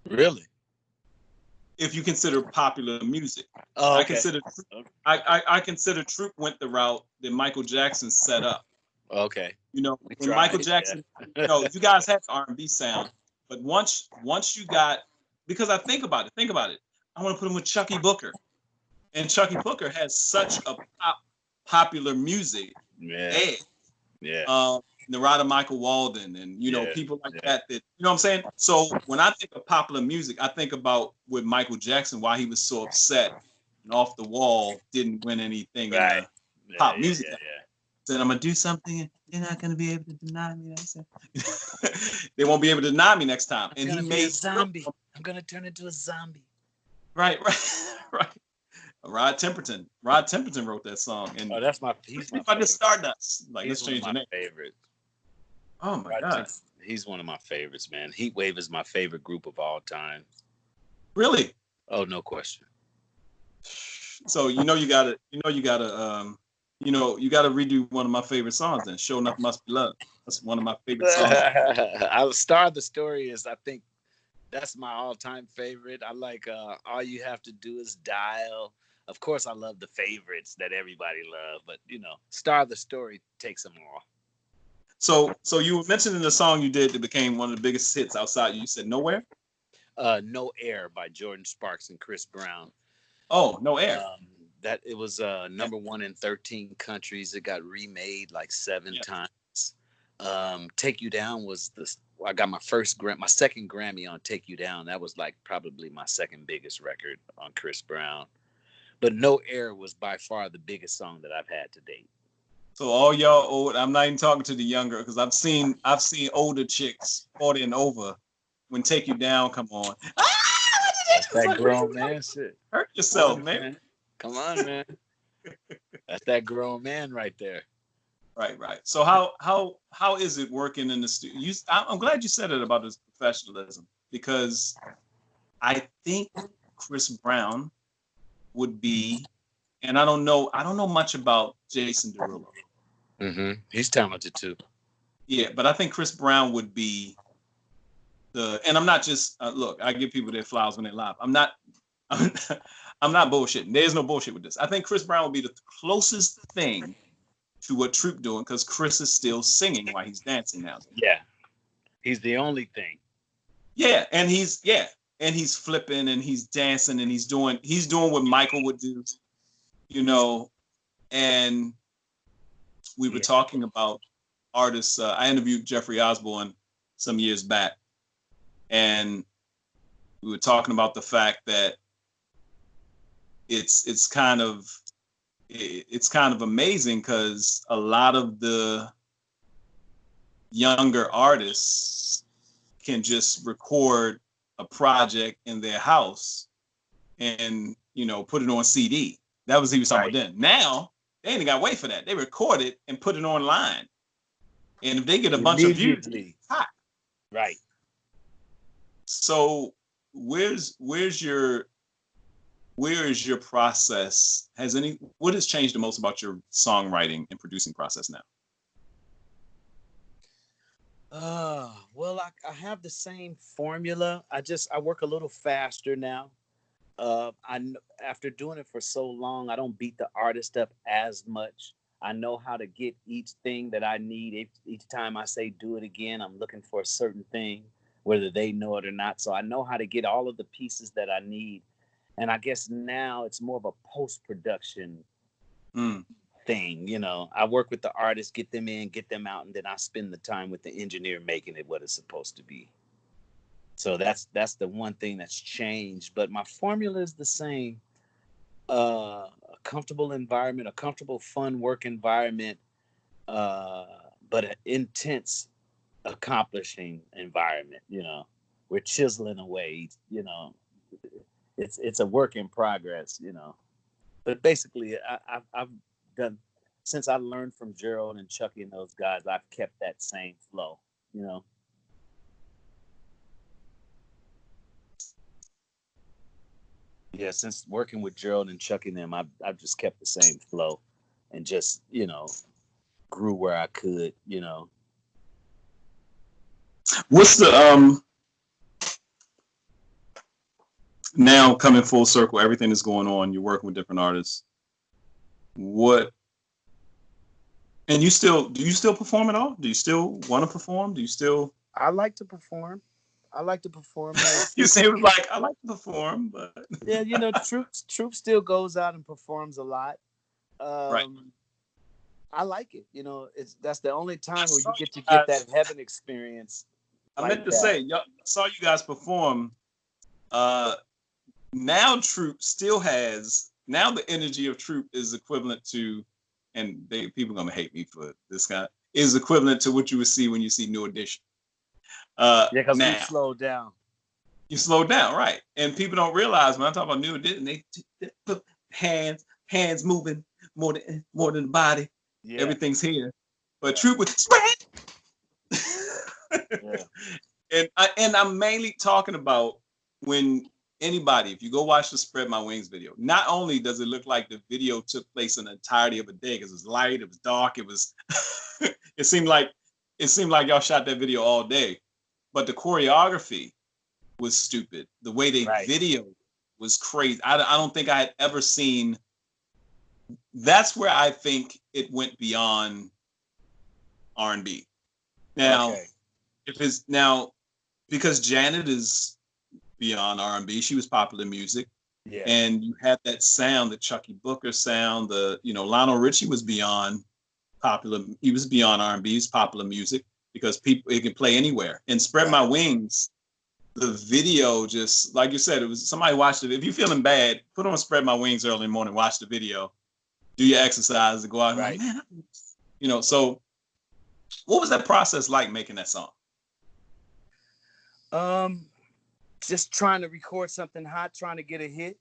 Really? If you consider popular music. Oh, I okay. consider I consider Troop went the route that Michael Jackson set up. Okay. You know, We when Michael tried. Jackson, you know, you guys had R&B sound, but once you got, because I think about it. I want to put him with Chucky Booker, and Chucky Booker has such a popular music Yeah. edge. Yeah. Narada Michael Walden, and you know, Yeah. people like Yeah. that. That, you know what I'm saying. So when I think of popular music, I think about with Michael Jackson, why he was so upset and off the wall, didn't win anything in Right. the Yeah. pop Yeah. music. Yeah. Said, I'm gonna do something, and they're not gonna be able to deny me. They won't be able to deny me next time. I'm And he gonna be a made zombie. I'm gonna turn into a zombie. right, right. Rod Temperton wrote that song, and Oh, he's my I just favorite. Stardust. Like, He's let's one of change my your name. favorites. Oh my Right, God, he's one of my favorites, man. Heatwave is my favorite group of all time. really? Oh, no question. So you know you gotta redo one of my favorite songs. Then "Show Enough Must Be Love." That's one of my favorite songs. I'll Star the Story is, I think, that's my all-time favorite. I like All You Have to Do Is Dial. Of course, I love the favorites that everybody loves, but you know, Star the Story takes them all. So you were mentioning the song you did that became one of the biggest hits outside. You said "Nowhere." No Air by Jordan Sparks and Chris Brown. Oh, No Air. That it was number one in 13 countries. It got remade like 7 times. Take You Down was I got my second Grammy on Take You Down. That was like probably my second biggest record on Chris Brown. But No Air was by far the biggest song that I've had to date. So all y'all old, I'm not even talking to the younger, because I've seen older chicks 40 and over when Take You Down come on. That's that grown man shit. Hurt yourself, man. Come on, man. That's that grown man right there. Right. So how is it working in the studio? I'm glad you said it about his professionalism, because I think Chris Brown would be, and I don't know much about Jason Derulo. Mm-hmm. He's talented too. Yeah, but I think Chris Brown would be and I'm not just look. I give people their flowers when they live. I'm not bullshitting. There's no bullshit with this. I think Chris Brown would be the closest thing to what Troop doing, because Chris is still singing while he's dancing now. Yeah, he's the only thing. Yeah, and he's flipping and he's dancing and he's doing what Michael would do, you know. And we were talking about artists. I interviewed Jeffrey Osborne some years back, and we were talking about the fact that it's kind of amazing, because a lot of the younger artists can just record a project in their house and, you know, put it on CD. That was he was talking about then. Now they ain't got to wait for that. They record it and put it online, and if they get a bunch of views, hot. Right. So where is your process? What has changed the most about your songwriting and producing process now? Well, I have the same formula. I work a little faster now. After doing it for so long, I don't beat the artist up as much. I know how to get each thing that I need. Each time I say do it again, I'm looking for a certain thing, whether they know it or not. So I know how to get all of the pieces that I need. And I guess now it's more of a post-production thing. You know, I work with the artist, get them in, get them out, and then I spend the time with the engineer making it what it's supposed to be. So that's the one thing that's changed. But my formula is the same. A comfortable environment, a comfortable, fun work environment, but an intense, accomplishing environment. You know, we're chiseling away. You know, it's a work in progress. You know, but basically, I've done, since I learned from Gerald and Chucky and those guys, I've kept that same flow. You know. Yeah, since working with Gerald and Chucky and them, I've just kept the same flow, and just, you know, grew where I could, you know. What's the now coming full circle, everything is going on. You're working with different artists. What? And do you still perform at all? Do you still want to perform? Do you still? I like to perform. I like to perform. You seem like I like to perform, but Yeah, Troop still goes out and performs a lot. right. I like it. That's the only I time where saw you get you to get guys. that heaven experience I like meant to that. say, I saw you guys perform. Uh, Now Troop still has. Now the energy of Troop is equivalent to, and people gonna hate me for this guy, is equivalent to what you would see when you see New Edition. Yeah, because we've Now slowed down. you slow down, right? And people don't realize when I talk about New Edition, they put hands moving more than the body. Yeah, Everything's here, but Troop with spread. yeah, and I'm mainly talking about when anybody, if you go watch the Spread My Wings video, not only does it look like the video took place in the entirety of a day because it was light, it was dark, it was it seemed like y'all shot that video all day, but the choreography was stupid. The way they right. video was crazy. I don't think I had ever seen. That's where I think it went beyond R&B. Now, Okay. if it's now because Janet is beyond R&B, she was popular music, Yeah. and you had that sound, the Chucky Booker sound. Lionel Richie was beyond popular. He was beyond R&B. He's popular music because it can play anywhere. And Spread My Wings, the video, just like you said, it was somebody watched it. If you're feeling bad, put on Spread My Wings early in the morning, watch the video, do your exercise, and go out and Right. like, man, So, what was that process like making that song? Just trying to record something hot, trying to get a hit.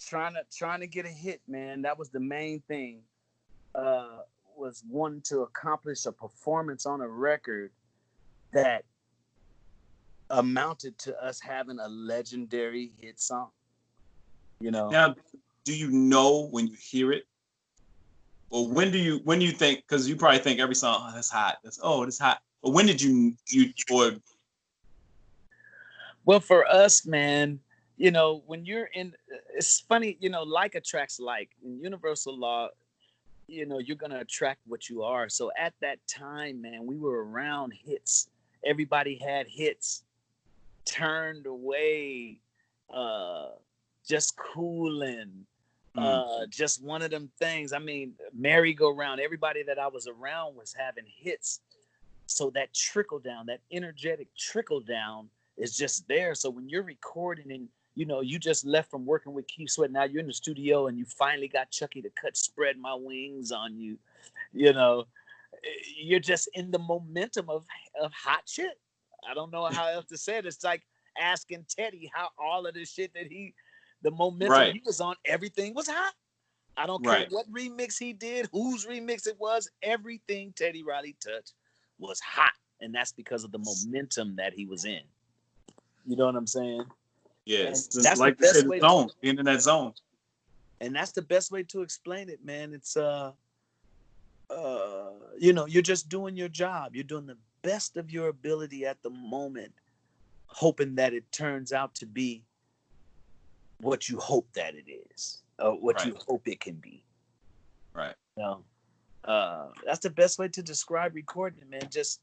Trying to get a hit, man. That was the main thing. Was wanting to accomplish a performance on a record that amounted to us having a legendary hit song. Now, do you know when you hear it? Or when do you think, because you probably think every song, that's hot. That's hot. But when did you or Well, for us, man, when you're in, it's funny, like attracts like. In universal law, you're going to attract what you are. So at that time, man, we were around hits. Everybody had hits. Turned Away, Just Coolin', just one of them things. I mean, merry-go-round. Everybody that I was around was having hits. So that trickle down, that energetic trickle down is just there. So when you're recording and, you just left from working with Keith Sweat, now you're in the studio and you finally got Chucky to Spread My Wings on you, you're just in the momentum of hot shit. I don't know how else to say it. It's like asking Teddy how all of this shit the momentum he was on, everything was hot. I don't care what remix he did, whose remix it was, everything Teddy Riley touched was hot. And that's because of the momentum that he was in. You know what I'm saying? yes, that's like the you best said, the way zone, being in that zone. And that's the best way to explain it, man. It's you're just doing your job. You're doing the best of your ability at the moment, hoping that it turns out to be what you hope that it is, or what you hope it can be. Right. That's the best way to describe recording, man. Just,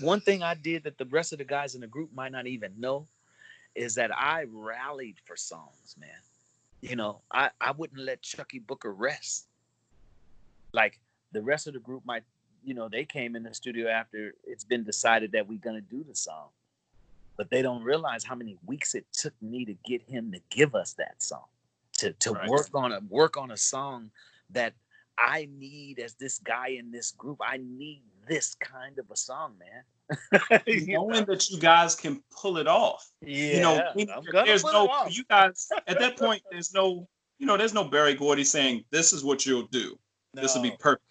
one thing I did that the rest of the guys in the group might not even know is that I rallied for songs, man. I wouldn't let Chucky Booker rest. Like the rest of the group might, they came in the studio after it's been decided that we're going to do the song. But they don't realize how many weeks it took me to get him to give us that song, to work on a song that I need as this guy in this group. I need this kind of a song, man. Knowing that you guys can pull it off. Yeah, I'm gonna there's pull no it off. you guys at that point. There's no Barry Gordy saying this is what you'll do. No. This will be perfect.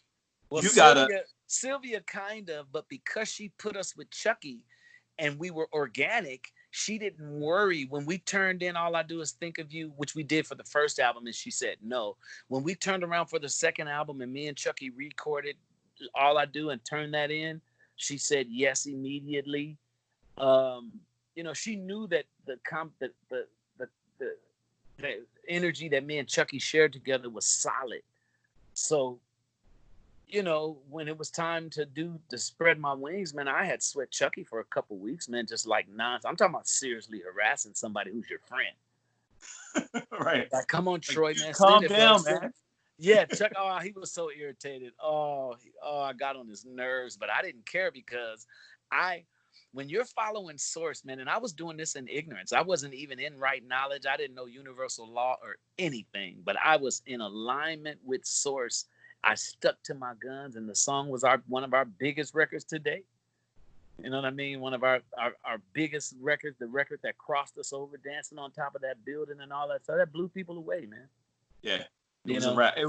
Well, you gotta Sylvia kind of, but because she put us with Chucky and we were organic, she didn't worry. When we turned in All I Do Is Think of You, which we did for the first album, and she said no. When we turned around for the second album and me and Chucky recorded All I Do and turned that in, she said yes immediately. she knew that the the energy that me and Chucky shared together was solid. So, when it was time to spread my wings, man, I had sweat Chucky for a couple weeks, man, just like nonsense. I'm talking about seriously harassing somebody who's your friend. Right. Like, come on, Troy, man, calm send it, bro. down, man. Yeah, Chuck. Oh, he was so irritated. I got on his nerves, but I didn't care because I, when you're following source, man, and I was doing this in ignorance. I wasn't even in right knowledge. I didn't know universal law or anything, but I was in alignment with source. I stuck to my guns, and the song was one of our biggest records to date. You know what I mean? One of our biggest records, the record that crossed us over, dancing on top of that building and all that. So that blew people away, man. Yeah. It was a rap. It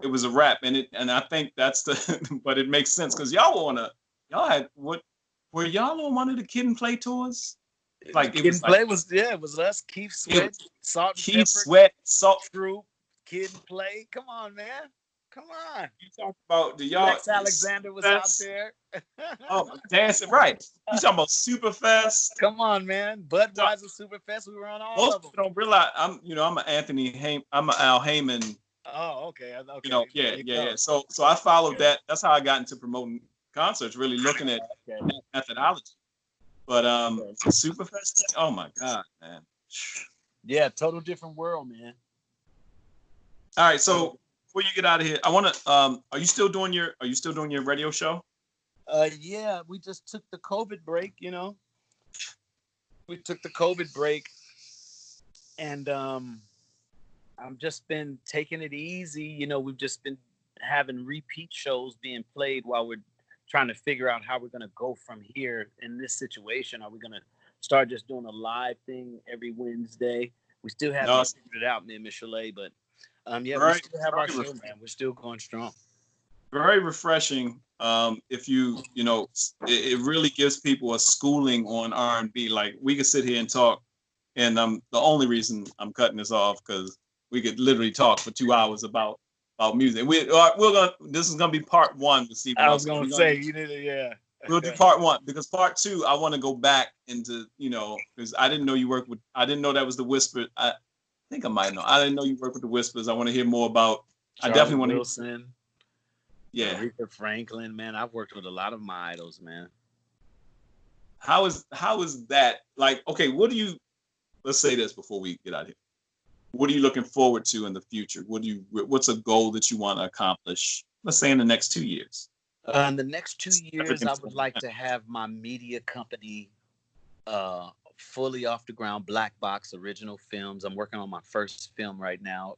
was a rap, and I think that's the. But it makes sense because y'all had what? Were y'all on one of the Kid and Play tours? Like Kid and Play was it was us, Keith Sweat, Salt and Pepper, Sweat, Salt, Troop, Kid and Play. Come on, man. Come on. You talk about y'all. Lex Alexander was out there. Oh, dancing right. You talking about Superfest? Come on, man. Budweiser Superfest. We were on all most of them. People don't realize I'm an I'm an Al Heyman. Oh, okay. Yeah. So I followed that. That's how I got into promoting concerts, really looking at methodology. But Superfest, oh my God, man. Yeah, total different world, man. All right, so before you get out of here, I want to. Are you still doing your radio show? Yeah, we just took the COVID break. We took the COVID break, and I've just been taking it easy. We've just been having repeat shows being played while we're trying to figure out how we're going to go from here in this situation. Are we going to start just doing a live thing every Wednesday? We still haven't figured it out, me and Michelet, but we still have our show, man. We're still going strong. Very refreshing. If it really gives people a schooling on R&B. Like we could sit here and talk, and the only reason I'm cutting this off because we could literally talk for 2 hours about music. This is gonna be part one to see. I was gonna say you need to, yeah. We'll do part one because part two I want to go back into because I didn't know you worked with. I didn't know that was the Whisper. I think I might know. I didn't know you worked with the Whispers. I want to hear more about. Charlie I definitely want to. Wilson. Yeah, Aretha Franklin, man. I've worked with a lot of my idols, man. How is that? Like, okay, let's say this before we get out of here. What are you looking forward to in the future? What's a goal that you want to accomplish? Let's say in the next 2 years. In the next 2 years, I would like to have my media company fully off the ground, Black Box Original Films. I'm working on my first film right now,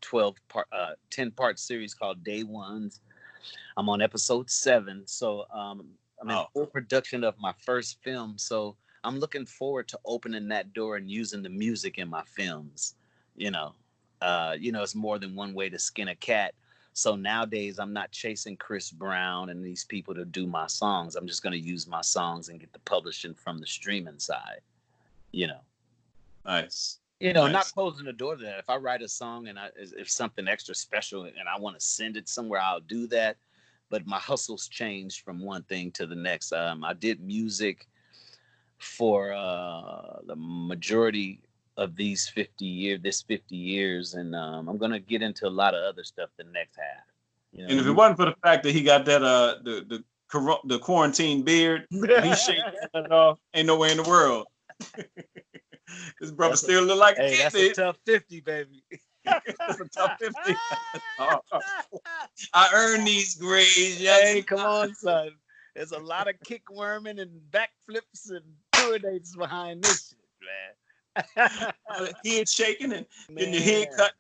10-part series called Day Ones. I'm on episode 7, so I'm in full production of my first film. So I'm looking forward to opening that door and using the music in my films. It's more than one way to skin a cat. So nowadays, I'm not chasing Chris Brown and these people to do my songs. I'm just going to use my songs and get the publishing from the streaming side. Nice. Not closing the door to that. If I write a song and if something extra special and I want to send it somewhere, I'll do that. But my hustle's changed from one thing to the next. I did music for the majority of this 50 years, and I'm gonna get into a lot of other stuff the next half. And if it wasn't for the fact that he got that the quarantine beard, he's shaking it off. Ain't no way in the world. His brother still look like a kid. That's a tough 50, baby. That's a tough 50. I earned these grades. Hey, come on, son. There's a lot of kick worming and backflips and tour dates behind this shit, man. Head shaking and getting your head cut.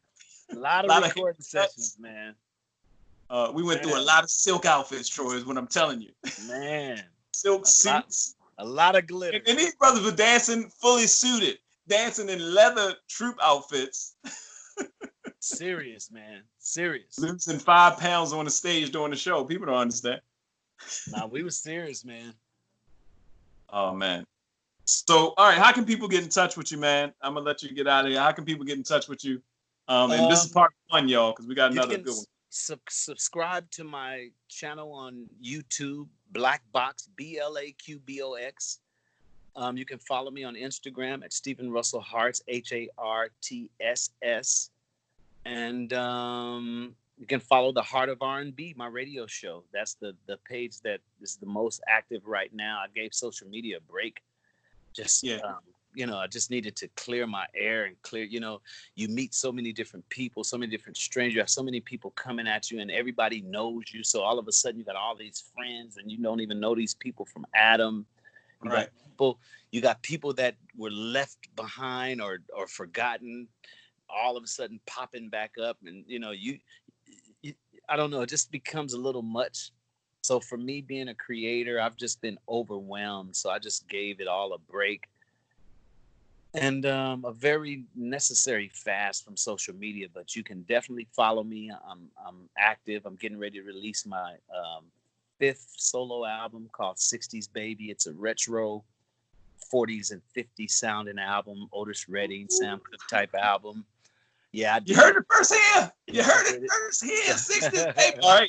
A lot of recording sessions, man. We went through a lot of silk outfits, Troy, is what I'm telling you. Man. Silk suits. A lot of glitter. And these brothers were dancing fully suited, dancing in leather troop outfits. Serious, man. Serious. Losing 5 pounds on the stage during the show. People don't understand. Nah, we were serious, man. Oh, man. So, all right, how can people get in touch with you, man? I'm going to let you get out of here. How can people get in touch with you? And this is part one, y'all, because we got another good one. Subscribe to my channel on YouTube, Black Box, BLAQBOX. You can follow me on Instagram at Stephen Russell Harts, HARTSS. And you can follow the Heart of R&B, my radio show. That's the page that is the most active right now. I gave social media a break. Just, I just needed to clear my air and clear, you meet so many different people, so many different strangers. You have so many people coming at you and everybody knows you. So all of a sudden you got all these friends and you don't even know these people from Adam. You got people that were left behind or forgotten, all of a sudden popping back up. And, I don't know, it just becomes a little much. So for me being a creator, I've just been overwhelmed. So I just gave it all a break. And a very necessary fast from social media, but you can definitely follow me. I'm active. I'm getting ready to release my 5th solo album called 60s Baby. It's a retro 40s and 50s sounding album, Otis Redding, Sam Cooke type album. Yeah, you heard it first here. You heard it first here. 60s Baby. All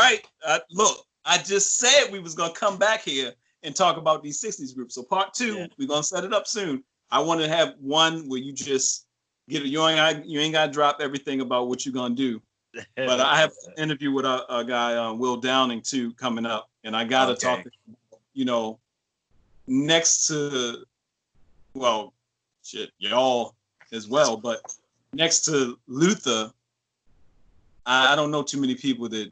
right. Look, I just said we was gonna come back here and talk about these 60s groups. So part 2, we're gonna set it up soon. I want to have one where you just get it. You ain't got to drop everything about what you're gonna do. But I have an interview with a guy, Will Downing, too, coming up, and I got to talk to him, next to, y'all as well, but next to Luther, I don't know too many people that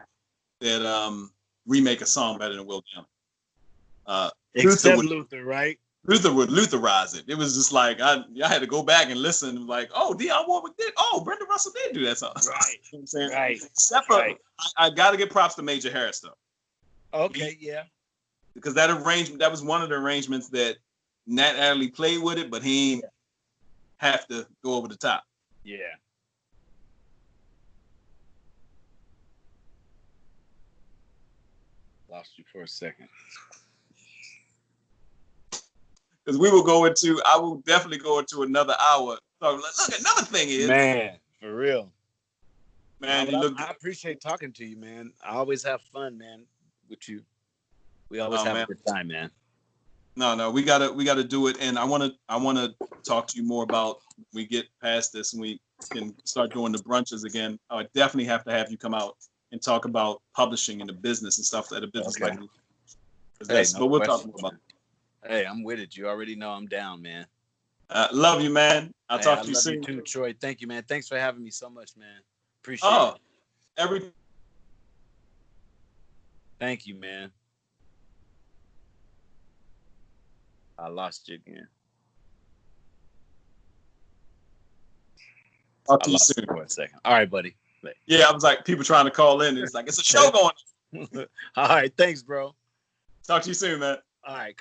remake a song better than Will Downing. Except Luther, right? Luther would Lutherize it. It was just like I had to go back and listen. Like, oh, Dionne Warwick did. Oh, Brenda Russell did do that song. Right. You know what I'm saying? Right. Except for, I got to give props to Major Harris though. Okay, because that was one of the arrangements that Nat Adderley played with it, but he ain't have to go over the top. Yeah. Lost you for a second. Because I will definitely go into another hour. So look, another thing is, man, for real, man. I appreciate talking to you, man. I always have fun, man, with you. We always have a good time, man. No, we gotta do it, and I wanna talk to you more about when we get past this and we can start doing the brunches again. I would definitely have to have you come out and talk about publishing and the business and stuff that a business like me. But we'll talk more about it. Hey, I'm with it. You already know I'm down, man. Love you, man. I'll talk to you soon. You too, Troy. Thank you, man. Thanks for having me so much, man. Appreciate it. Thank you, man. I lost you again. Talk to you soon. For a second. All right, buddy. Yeah, I was like, people trying to call in. It's like, it's a show going on. All right. Thanks, bro. Talk to you soon, man. All right, cool.